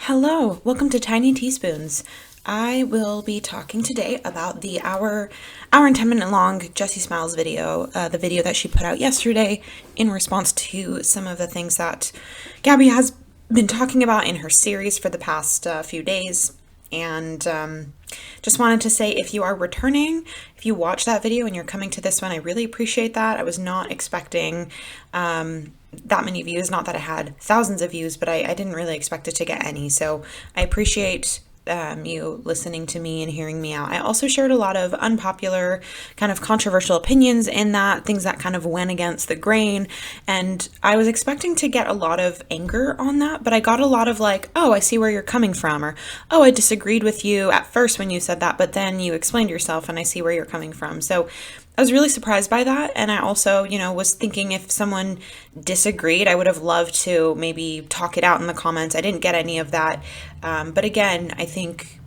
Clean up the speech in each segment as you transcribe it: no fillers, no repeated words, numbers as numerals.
Hello, welcome to Tiny Teaspoons. I will be talking today about the hour and 10-minute long Jessi Smiles video, the video that she put out yesterday in response to some of the things that Gabbie has been talking about in her series for the past few days. And just wanted to say, if you are returning, if you watch that video and you're coming to this one, I really appreciate that. I was not expecting that many views. Not that I had thousands of views, but I didn't really expect it to get any. So I appreciate you listening to me and hearing me out. I also shared a lot of unpopular, kind of controversial opinions in that, things that kind of went against the grain. And I was expecting to get a lot of anger on that, but I got a lot of like, oh, I see where you're coming from, or oh, I disagreed with you at first when you said that, but then you explained yourself and I see where you're coming from. So I was really surprised by that. And I also, was thinking if someone disagreed, I would have loved to maybe talk it out in the comments. I didn't get any of that. But again, I think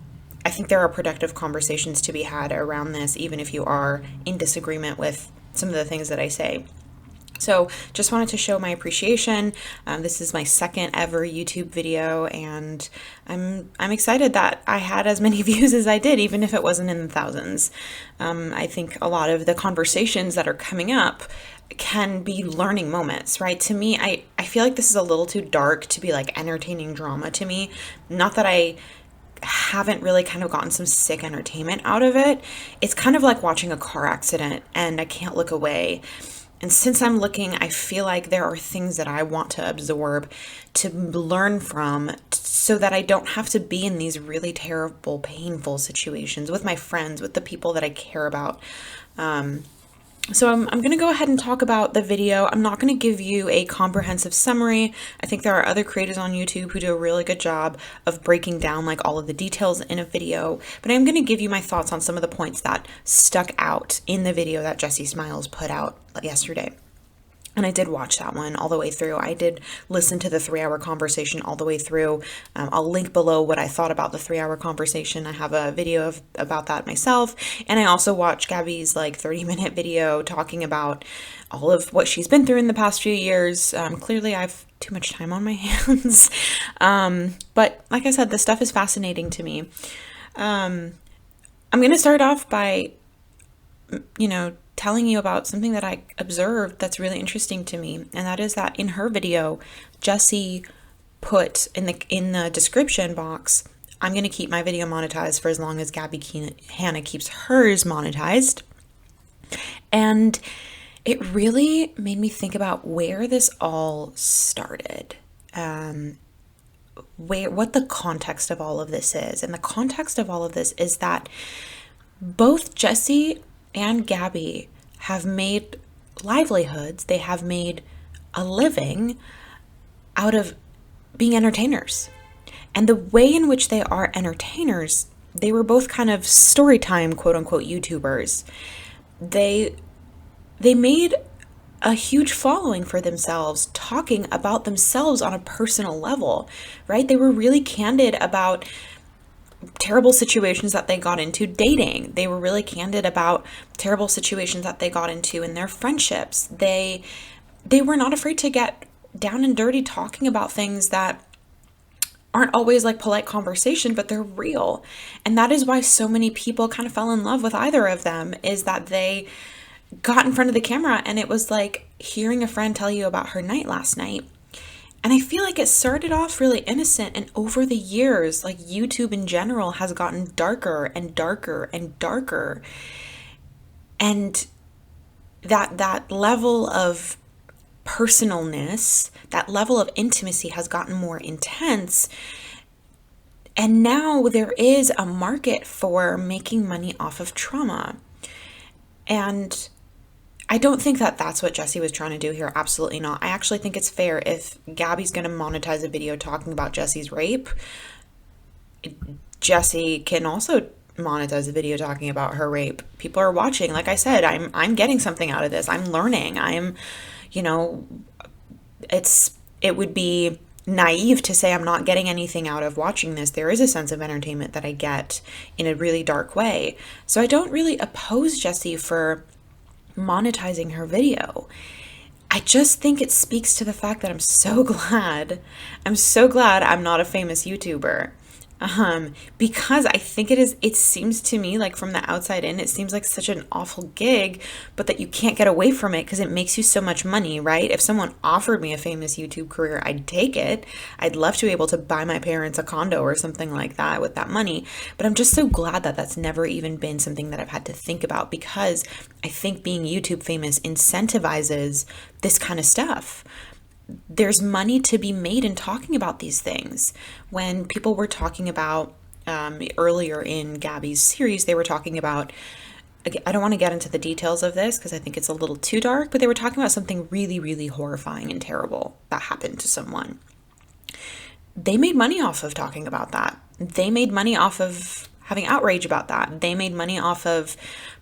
there are productive conversations to be had around this, even if you are in disagreement with some of the things that I say. So just wanted to show my appreciation. This is my second ever YouTube video, and I'm excited that I had as many views as I did, even if it wasn't in the thousands. I think a lot of the conversations that are coming up can be learning moments, right? To me, I feel like this is a little too dark to be like entertaining drama to me. Not that I haven't really kind of gotten some sick entertainment out of it. It's kind of like watching a car accident and I can't look away. And since I'm looking, I feel like there are things that I want to absorb, to learn from, so that I don't have to be in these really terrible, painful situations with my friends, with the people that I care about. So I'm going to go ahead and talk about the video. I'm not going to give you a comprehensive summary. I think there are other creators on YouTube who do a really good job of breaking down like all of the details in a video, but I'm going to give you my thoughts on some of the points that stuck out in the video that Jessi Smiles put out yesterday. And I did watch that one all the way through. I did listen to the 3-hour conversation all the way through. I'll link below what I thought about the 3-hour conversation. I have a video about that myself. And I also watched Gabbie's like 30-minute video talking about all of what she's been through in the past few years. Clearly, I have too much time on my hands. But like I said, this stuff is fascinating to me. I'm going to start off by, telling you about something that I observed that's really interesting to me, and that is that in her video, Jessi put in the description box, I'm going to keep my video monetized for as long as Gabbie Hanna keeps hers monetized. And it really made me think about where this all started, what the context of all of this is. And the context of all of this is that both Jessi and Gabbie have made livelihoods. They have made a living out of being entertainers. And the way in which they are entertainers, they were both kind of story time, quote unquote, YouTubers. They made a huge following for themselves, talking about themselves on a personal level, right? They were really candid about terrible situations that they got into dating. They were really candid about terrible situations that they got into in their friendships. They were not afraid to get down and dirty talking about things that aren't always like polite conversation, but they're real. And that is why so many people kind of fell in love with either of them, is that they got in front of the camera and it was like hearing a friend tell you about her night last night. And I feel like it started off really innocent, and over the years, like YouTube in general has gotten darker and darker and darker. And that level of personalness, that level of intimacy has gotten more intense. And now there is a market for making money off of trauma. And I don't think that that's what Jessi was trying to do here. Absolutely not. I actually think it's fair if Gabbie's going to monetize a video talking about Jessi's rape. Jessi can also monetize a video talking about her rape. People are watching. Like I said, I'm getting something out of this. I'm learning. It would be naive to say I'm not getting anything out of watching this. There is a sense of entertainment that I get in a really dark way. So I don't really oppose Jessi for monetizing her video. I just think it speaks to the fact that I'm so glad I'm not a famous YouTuber. Because I think it seems to me like from the outside in, it seems like such an awful gig, but that you can't get away from it because it makes you so much money, right? If someone offered me a famous YouTube career, I'd take it. I'd love to be able to buy my parents a condo or something like that with that money. But I'm just so glad that that's never even been something that I've had to think about, because I think being YouTube famous incentivizes this kind of stuff. There's money to be made in talking about these things. When people were talking about earlier in Gabbie's series, they were talking about, I don't want to get into the details of this because I think it's a little too dark, but they were talking about something really, really horrifying and terrible that happened to someone. They made money off of talking about that. They made money off of having outrage about that. They made money off of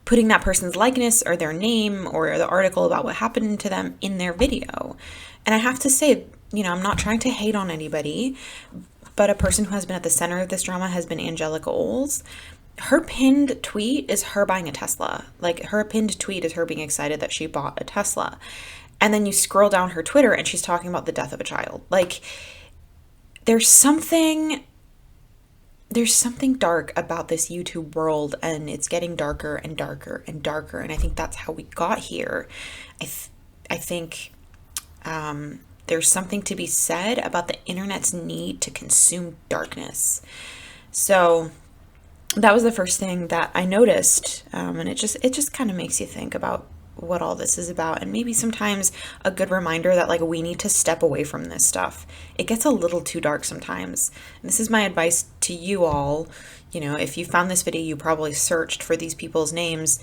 putting that person's likeness or their name or the article about what happened to them in their video. And I have to say, I'm not trying to hate on anybody, but a person who has been at the center of this drama has been Angelica Oles. Her pinned tweet is her buying a Tesla. Like, her pinned tweet is her being excited that she bought a Tesla. And then you scroll down her Twitter and she's talking about the death of a child. Like, there's something dark about this YouTube world, and it's getting darker and darker and darker. And I think that's how we got here. I think there's something to be said about the internet's need to consume darkness. So that was the first thing that I noticed. And it just kind of makes you think about what all this is about, and maybe sometimes a good reminder that, like, we need to step away from this stuff. It gets a little too dark sometimes. And this is my advice to you all. If you found this video, you probably searched for these people's names.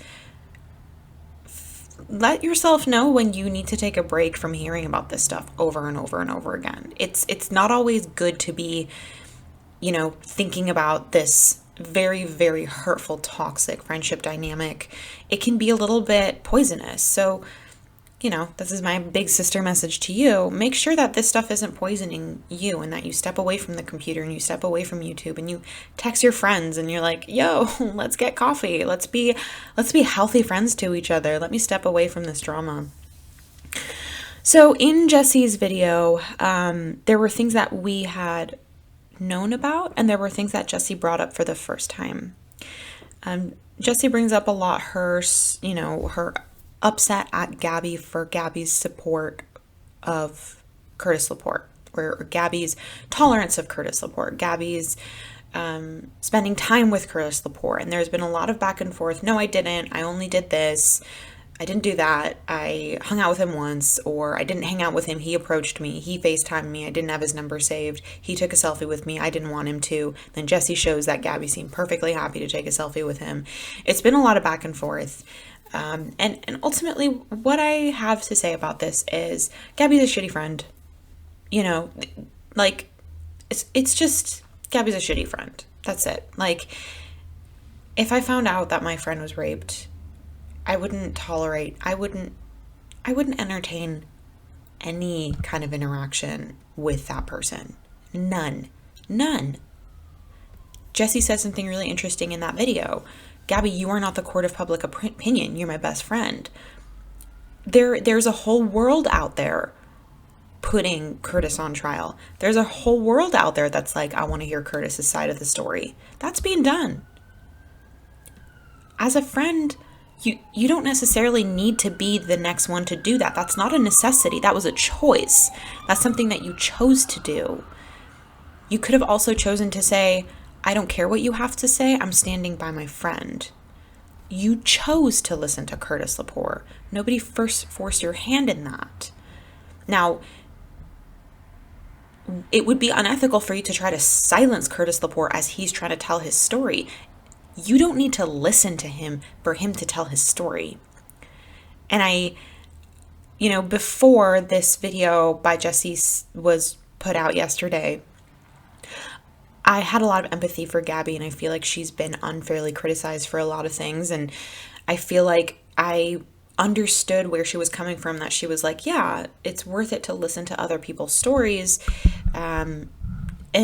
Let yourself know when you need to take a break from hearing about this stuff over and over and over again. It's not always good to be, thinking about this very, very hurtful, toxic friendship dynamic. It can be a little bit poisonous. So, this is my big sister message to you. Make sure that this stuff isn't poisoning you, and that you step away from the computer and you step away from YouTube and you text your friends and you're like, yo, let's get coffee. Let's be healthy friends to each other. Let me step away from this drama. So in Jessi's video, there were things that we had known about, and there were things that Jessi brought up for the first time. Jessi brings up a lot her upset at Gabbie for Gabbie's support of Curtis Laporte, or Gabbie's tolerance of Curtis Laporte, Gabbie's spending time with Curtis Laporte. And there's been a lot of back and forth. No, I didn't. I only did this. I didn't do that. I hung out with him once, or I didn't hang out with him. He approached me. He FaceTimed me. I didn't have his number saved. He took a selfie with me. I didn't want him to. Then Jessi shows that Gabbie seemed perfectly happy to take a selfie with him. It's been a lot of back and forth. And ultimately, what I have to say about this is Gabbie's a shitty friend. It's just, Gabbie's a shitty friend. That's it. Like, if I found out that my friend was raped, I wouldn't entertain any kind of interaction with that person. None. Jessi said something really interesting in that video. Gabbie, you are not the court of public opinion. You're my best friend. There's a whole world out there putting Curtis on trial. There's a whole world out there that's like, I want to hear Curtis's side of the story. That's being done. As a friend, you don't necessarily need to be the next one to do that. That's not a necessity. That was a choice. That's something that you chose to do. You could have also chosen to say, I don't care what you have to say. I'm standing by my friend. You chose to listen to Curtis Laporte. Nobody first forced your hand in that. Now, it would be unethical for you to try to silence Curtis Laporte as he's trying to tell his story. You don't need to listen to him for him to tell his story. And before this video by Jessi was put out yesterday, I had a lot of empathy for Gabbie, and I feel like she's been unfairly criticized for a lot of things. And I feel like I understood where she was coming from, that she was like, yeah, it's worth it to listen to other people's stories. And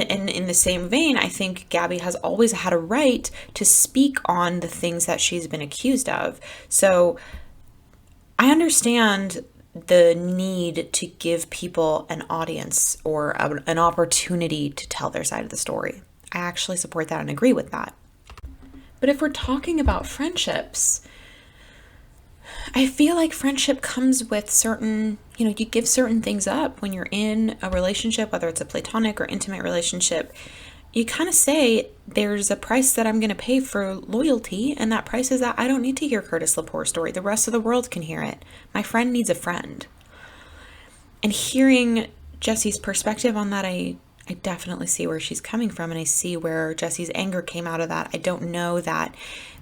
in the same vein, I think Gabbie has always had a right to speak on the things that she's been accused of. So I understand the need to give people an audience or an opportunity to tell their side of the story. I actually support that and agree with that. But if we're talking about friendships, I feel like friendship comes with certain, you give certain things up when you're in a relationship, whether it's a platonic or intimate relationship. You kind of say, there's a price that I'm going to pay for loyalty, and that price is that I don't need to hear Curtis Lepore's story. The rest of the world can hear it. My friend needs a friend. And hearing Jessi's perspective on that, I definitely see where she's coming from, and I see where Jessi's anger came out of that. I don't know that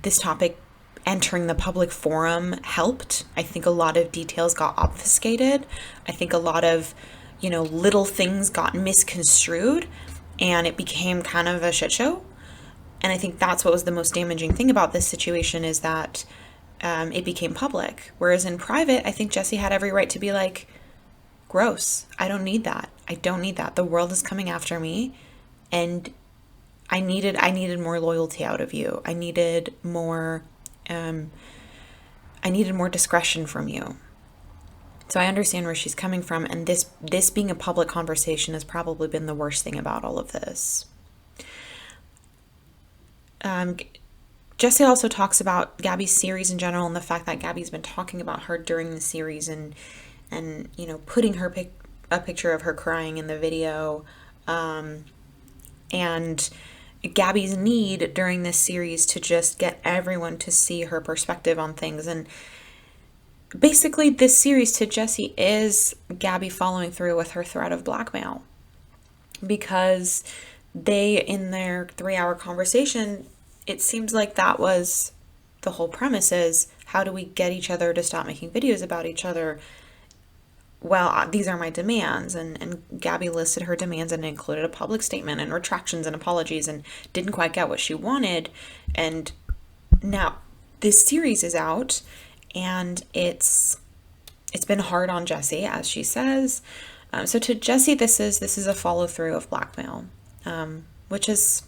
this topic entering the public forum helped. I think a lot of details got obfuscated. I think a lot of, little things got misconstrued, and it became kind of a shit show. And I think that's what was the most damaging thing about this situation, is that it became public. Whereas in private, I think Jessi had every right to be like, gross. I don't need that. I don't need that. The world is coming after me, and I needed more loyalty out of you. I needed more discretion from you. So I understand where she's coming from, and this being a public conversation has probably been the worst thing about all of this. Jessi also talks about Gabbie's series in general, and the fact that Gabbie's been talking about her during the series, and putting a picture of her crying in the video, and Gabbie's need during this series to just get everyone to see her perspective on things. And basically this series to Jessi is Gabbie following through with her threat of blackmail, because they, in their 3-hour conversation, it seems like that was the whole premise, is how do we get each other to stop making videos about each other? Well, these are my demands. And Gabbie listed her demands and included a public statement and retractions and apologies, and didn't quite get what she wanted. And now this series is out, and it's been hard on Jessi, as she says. So to Jessi, this is a follow through of blackmail, which is,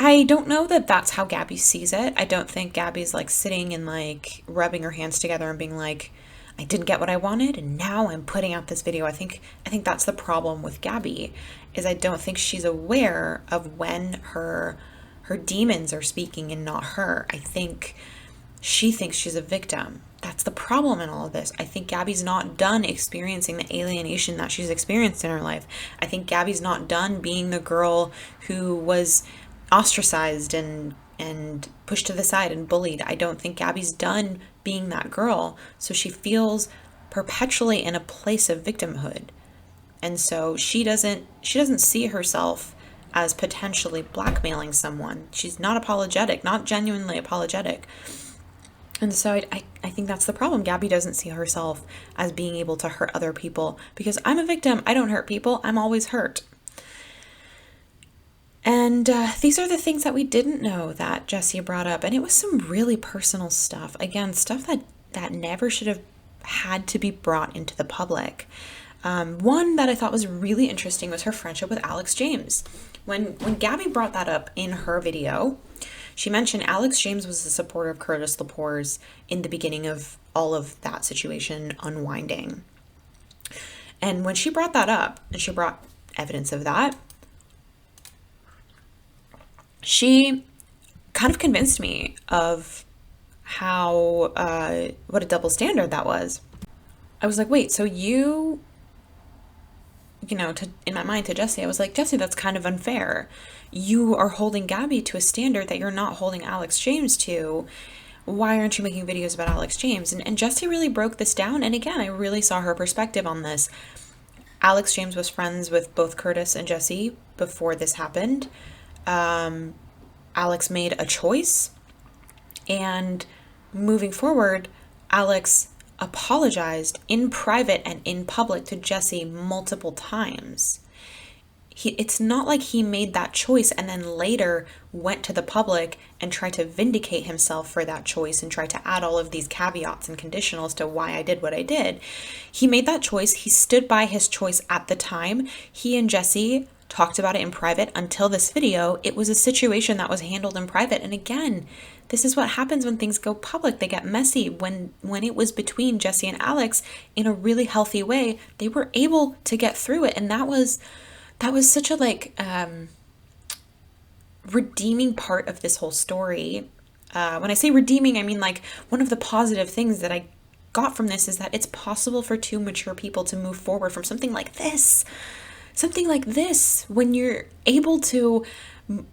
I don't know that that's how Gabbie sees it. I don't think Gabbie's like sitting and like rubbing her hands together and being like, I didn't get what I wanted, and now I'm putting out this video. I think that's the problem with Gabbie, is I don't think she's aware of when her demons are speaking and not her. I think she thinks she's a victim. That's the problem in all of this. I think Gabbie's not done experiencing the alienation that she's experienced in her life. I think Gabbie's not done being the girl who was ostracized and pushed to the side and bullied. I don't think Gabbie's done being that girl. So she feels perpetually in a place of victimhood. And so she doesn't see herself as potentially blackmailing someone. She's not apologetic, not genuinely apologetic. And so I think that's the problem. Gabbie doesn't see herself as being able to hurt other people, because I'm a victim. I don't hurt people. I'm always hurt. And these are the things that we didn't know that Jessi brought up. And it was some really personal stuff. Again, stuff that never should have had to be brought into the public. One that I thought was really interesting was her friendship with Alex James. When Gabbie brought that up in her video, she mentioned Alex James was a supporter of Curtis Lepore's in the beginning of all of that situation unwinding. And when she brought that up, and she brought evidence of that, she kind of convinced me of how, what a double standard that was. I was like, wait, so in my mind to Jessi, I was like, Jessi, that's kind of unfair. You are holding Gabbie to a standard that you're not holding Alex James to. Why aren't you making videos about Alex James? And Jessi really broke this down. And again, I really saw her perspective on this. Alex James was friends with both Curtis and Jessi before this happened. Alex made a choice, and moving forward, Alex apologized in private and in public to Jessi multiple times. It's not like he made that choice and then later went to the public and tried to vindicate himself for that choice and tried to add all of these caveats and conditionals to why I did what I did. He made that choice. He stood by his choice at the time. He and Jessi talked about it in private until this video. It was a situation that was handled in private. And again, this is what happens when things go public. They get messy. When it was between Jessi and Alex in a really healthy way, they were able to get through it. And that was such a redeeming part of this whole story. When I say redeeming, I mean like one of the positive things that I got from this is that it's possible for two mature people to move forward from something like this. Something like this, when you're able to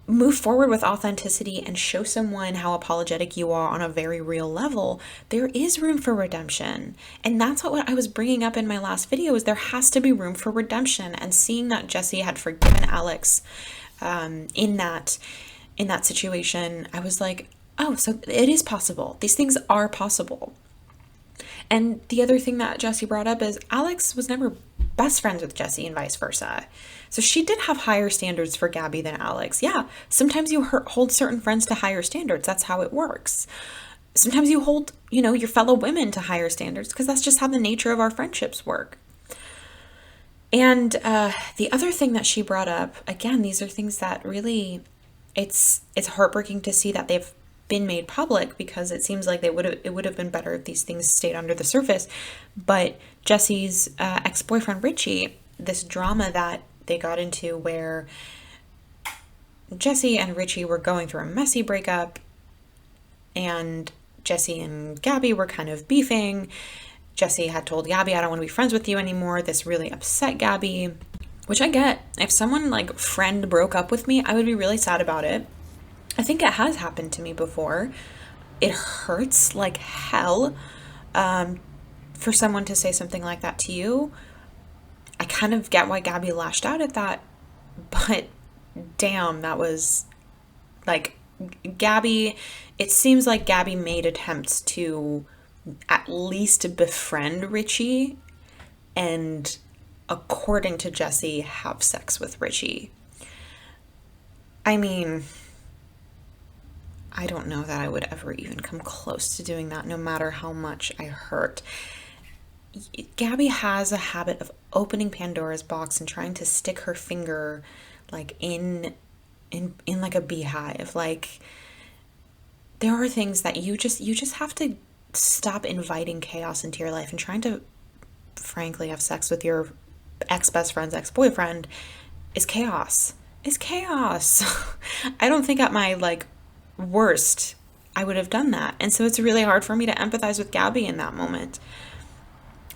move forward with authenticity and show someone how apologetic you are on a very real level, there is room for redemption. And that's what I was bringing up in my last video, is there has to be room for redemption. And seeing that Jessi had forgiven Alex in that situation, I was like, oh, so it is possible. These things are possible. And the other thing that Jessi brought up is Alex was never best friends with Jessi and vice versa. So she did have higher standards for Gabbie than Alex. Yeah, sometimes you hold certain friends to higher standards. That's how it works. Sometimes you hold, your fellow women to higher standards because that's just how the nature of our friendships work. And the other thing that she brought up, again, these are things that really, it's heartbreaking to see that they've been made public, because it seems like it would have been better if these things stayed under the surface. But Jessi's ex-boyfriend Richie, this drama that they got into where Jessi and Richie were going through a messy breakup, and Jessi and Gabbie were kind of beefing. Jessi had told Gabbie, I don't want to be friends with you anymore. This really upset Gabbie, which I get. If someone like friend broke up with me, I would be really sad about it. I think it has happened to me before. It hurts like hell for someone to say something like that to you. I kind of get why Gabbie lashed out at that, but damn, that was like Gabbie. It seems like Gabbie made attempts to at least befriend Richie and, according to Jessi, have sex with Richie. I mean, I don't know that I would ever even come close to doing that, no matter how much I hurt. Gabbie has a habit of opening Pandora's box and trying to stick her finger like in like a beehive. Like, there are things that you just have to stop inviting chaos into your life, and trying to frankly have sex with your ex-best friend's ex-boyfriend is chaos. Is chaos. I don't think at my worst I would have done that. And so it's really hard for me to empathize with Gabbie in that moment.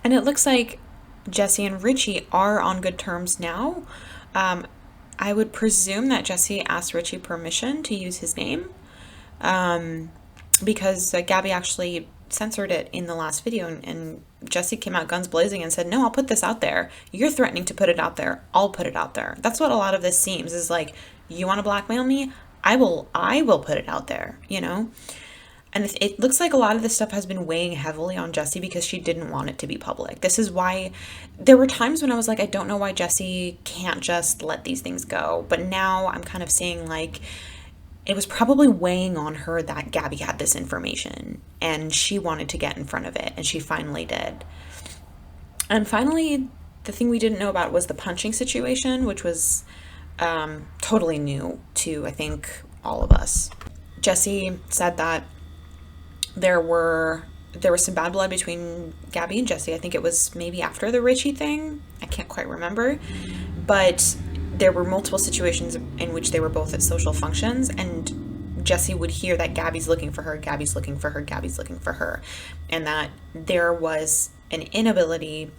And it looks like Jessi and Richie are on good terms now. I would presume that Jessi asked Richie permission to use his name, because Gabbie actually censored it in the last video, and Jessi came out guns blazing and said, no, I'll put this out there. You're threatening to put it out there. I'll put it out there. That's what a lot of this seems, is like, you want to blackmail me? I will put it out there, And it looks like a lot of this stuff has been weighing heavily on Jessi because she didn't want it to be public. This is why there were times when I was like, I don't know why Jessi can't just let these things go. But now I'm kind of seeing like it was probably weighing on her that Gabbie had this information and she wanted to get in front of it, and she finally did. And finally, the thing we didn't know about was the punching situation, which was totally new to, I think, all of us. Jessi said that there was some bad blood between Gabbie and Jessi. I think it was maybe after the Richie thing. I can't quite remember. But there were multiple situations in which they were both at social functions, and Jessi would hear that Gabbie's looking for her, Gabbie's looking for her, Gabbie's looking for her. And that there was an inability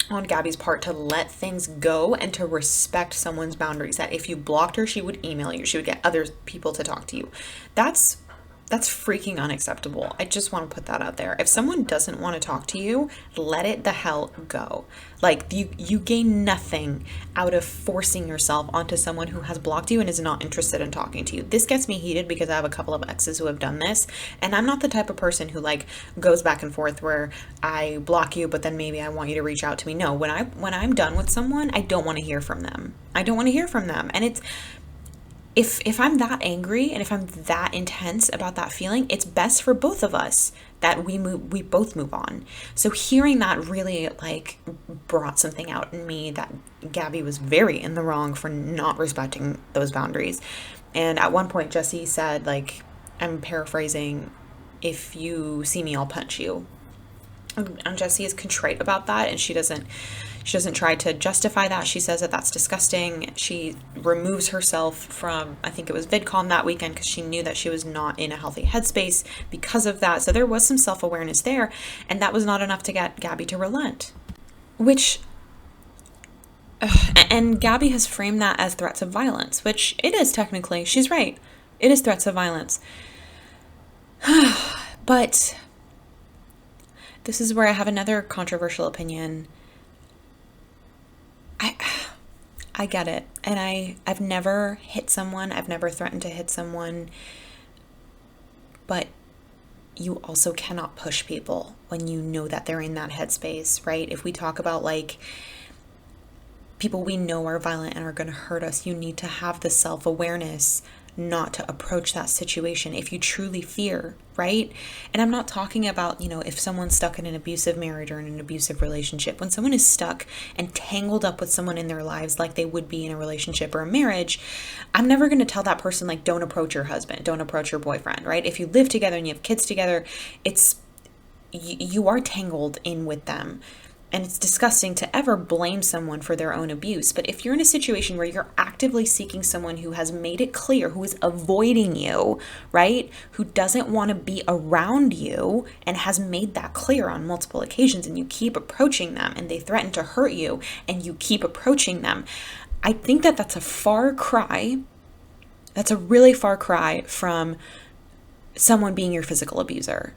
on Gabbie's part to let things go and to respect someone's boundaries. That if you blocked her, she would email you. She would get other people to talk to you. That's freaking unacceptable. I just want to put that out there. If someone doesn't want to talk to you, let it the hell go. Like, you gain nothing out of forcing yourself onto someone who has blocked you and is not interested in talking to you. This gets me heated because I have a couple of exes who have done this, and I'm not the type of person who goes back and forth where I block you, but then maybe I want you to reach out to me. No, when I'm done with someone, I don't want to hear from them. I don't want to hear from them. And if I'm that angry and if I'm that intense about that feeling, it's best for both of us that we both move on. So hearing that really like brought something out in me that Gabbie was very in the wrong for not respecting those boundaries. And at one point Jessi said, like, I'm paraphrasing, if you see me, I'll punch you. And Jessi is contrite about that, and she doesn't try to justify that. She says that that's disgusting. She removes herself from, I think it was VidCon that weekend, because she knew that she was not in a healthy headspace because of that. So there was some self-awareness there, and that was not enough to get Gabbie to relent. And Gabbie has framed that as threats of violence, which it is technically. She's right. It is threats of violence. But this is where I have another controversial opinion. I get it. And I've never hit someone. I've never threatened to hit someone. But you also cannot push people when you know that they're in that headspace, right? If we talk about like people we know are violent and are going to hurt us, you need to have the self-awareness not to approach that situation if you truly fear, right? And I'm not talking about, if someone's stuck in an abusive marriage or in an abusive relationship. When someone is stuck and tangled up with someone in their lives like they would be in a relationship or a marriage, I'm never going to tell that person, like, don't approach your husband, don't approach your boyfriend, right? If you live together and you have kids together, you are tangled in with them. And it's disgusting to ever blame someone for their own abuse. But if you're in a situation where you're actively seeking someone who has made it clear, who is avoiding you, right? Who doesn't want to be around you and has made that clear on multiple occasions, and you keep approaching them and they threaten to hurt you and you keep approaching them, I think that that's a far cry. That's a really far cry from someone being your physical abuser.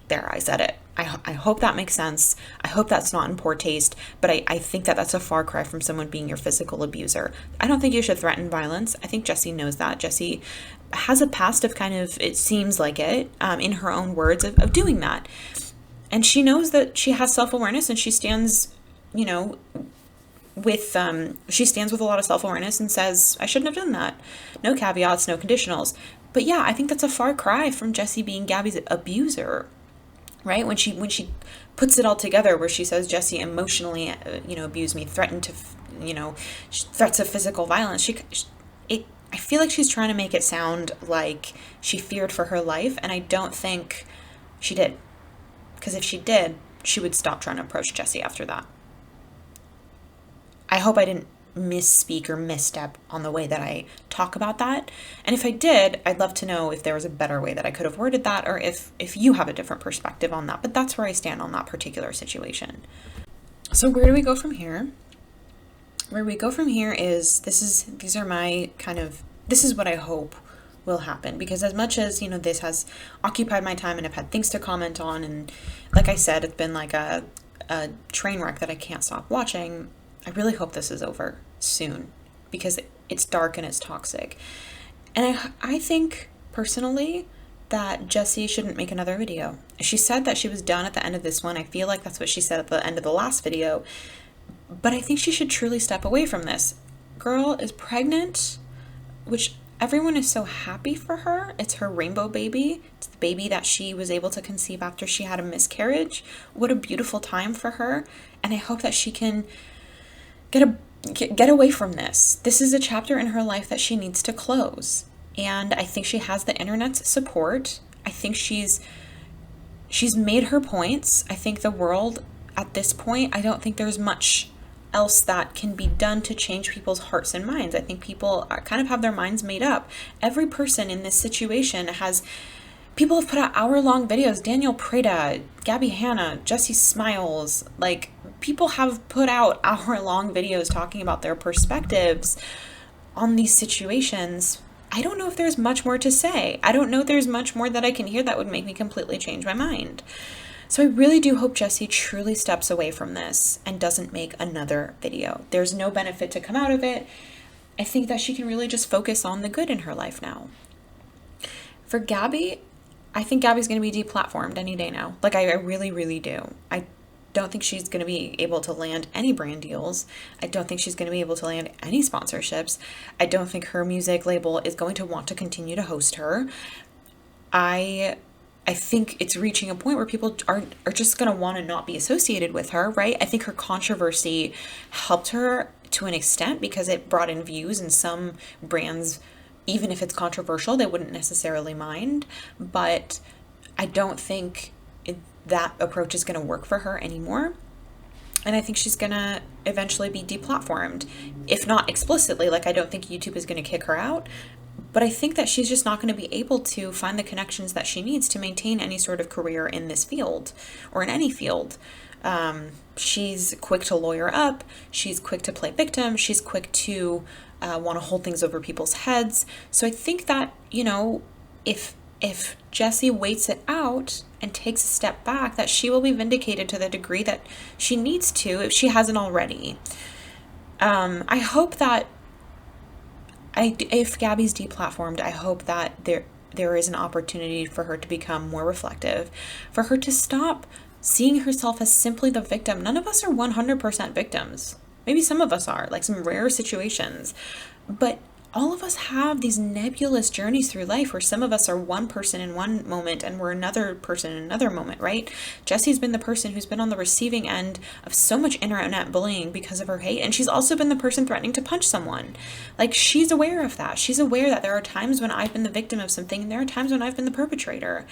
There, I said it. I hope that makes sense. I hope that's not in poor taste, but I think that that's a far cry from someone being your physical abuser. I don't think you should threaten violence. I think Jessi knows that. Jessi has a past of kind of, it seems like it, in her own words, of doing that. And she knows that she has self-awareness, and she stands, she stands with a lot of self-awareness and says, I shouldn't have done that. No caveats, no conditionals. But yeah, I think that's a far cry from Jessi being Gabbie's abuser. Right? When she puts it all together, where she says Jessi emotionally, abused me, threatened to, threats of physical violence. I feel like she's trying to make it sound like she feared for her life, and I don't think she did. Because if she did, she would stop trying to approach Jessi after that. I hope I didn't misspeak or misstep on the way that I talk about that. And if I did, I'd love to know if there was a better way that I could have worded that, or if you have a different perspective on that. But that's where I stand on that particular situation. So where do we go from here? Where we go from here is, this is what I hope will happen. Because as much as, this has occupied my time and I've had things to comment on, and like I said, it's been like a train wreck that I can't stop watching, I really hope this is over soon, because it's dark and it's toxic. And I think personally that Jessi shouldn't make another video. She said that she was done at the end of this one. I feel like that's what she said at the end of the last video. But I think she should truly step away from this. Girl is pregnant, which everyone is so happy for her. It's her rainbow baby. It's the baby that she was able to conceive after she had a miscarriage. What a beautiful time for her. And I hope that she can get away from this. This is a chapter in her life that she needs to close. And I think she has the internet's support. I think she's made her points. I think the world at this point, I don't think there's much else that can be done to change people's hearts and minds. I think people kind of have their minds made up. Every person in this situation people have put out hour-long videos. Daniel Prada, Gabbie Hanna, Jessi Smiles, people have put out hour-long videos talking about their perspectives on these situations. I don't know if there's much more to say. I don't know if there's much more that I can hear that would make me completely change my mind. So I really do hope Jessi truly steps away from this and doesn't make another video. There's no benefit to come out of it. I think that she can really just focus on the good in her life now. For Gabbie, I think Gabbie's going to be deplatformed any day now. I really, really do. don't think she's going to be able to land any brand deals. I don't think she's going to be able to land any sponsorships. I don't think her music label is going to want to continue to host her. I think it's reaching a point where people are just going to want to not be associated with her, right? I think her controversy helped her to an extent because it brought in views, and some brands, even if it's controversial, they wouldn't necessarily mind. But I don't think that approach is going to work for her anymore. And I think she's going to eventually be deplatformed, if not explicitly. Like, I don't think YouTube is going to kick her out, but I think that she's just not going to be able to find the connections that she needs to maintain any sort of career in this field or in any field. She's quick to lawyer up. She's quick to play victim. She's quick to want to hold things over people's heads. So I think that, if Jessi waits it out and takes a step back, that she will be vindicated to the degree that she needs to, if she hasn't already. I hope that if Gabbie's deplatformed, I hope that there is an opportunity for her to become more reflective, for her to stop seeing herself as simply the victim. None of us are 100% victims. Maybe some of us are, like some rare situations, but all of us have these nebulous journeys through life where some of us are one person in one moment and we're another person in another moment, right? Jessi's been the person who's been on the receiving end of so much internet bullying because of her hate, and she's also been the person threatening to punch someone. Like, she's aware of that. She's aware that there are times when I've been the victim of something and there are times when I've been the perpetrator.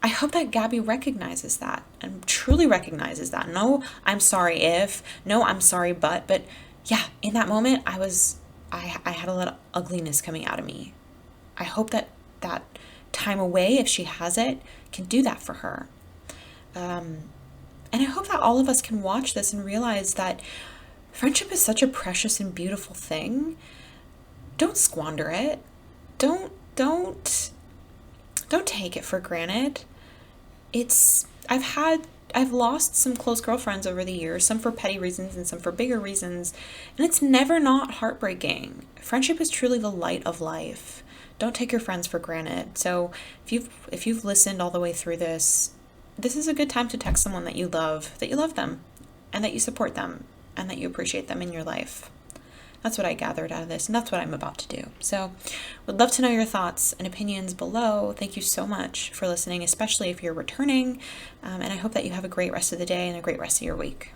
I hope that Gabbie recognizes that and truly recognizes that. No, I'm sorry if, no, I'm sorry but yeah, in that moment, I had a lot of ugliness coming out of me. I hope that time away, if she has it, can do that for her. And I hope that all of us can watch this and realize that friendship is such a precious and beautiful thing. Don't squander it. Don't take it for granted. I've lost some close girlfriends over the years, some for petty reasons and some for bigger reasons, and it's never not heartbreaking. Friendship is truly the light of life. Don't take your friends for granted. So if you've listened all the way through this is a good time to text someone that you love them, and that you support them, and that you appreciate them in your life. That's what I gathered out of this, and that's what I'm about to do. So would love to know your thoughts and opinions below. Thank you so much for listening, especially if you're returning. And I hope that you have a great rest of the day and a great rest of your week.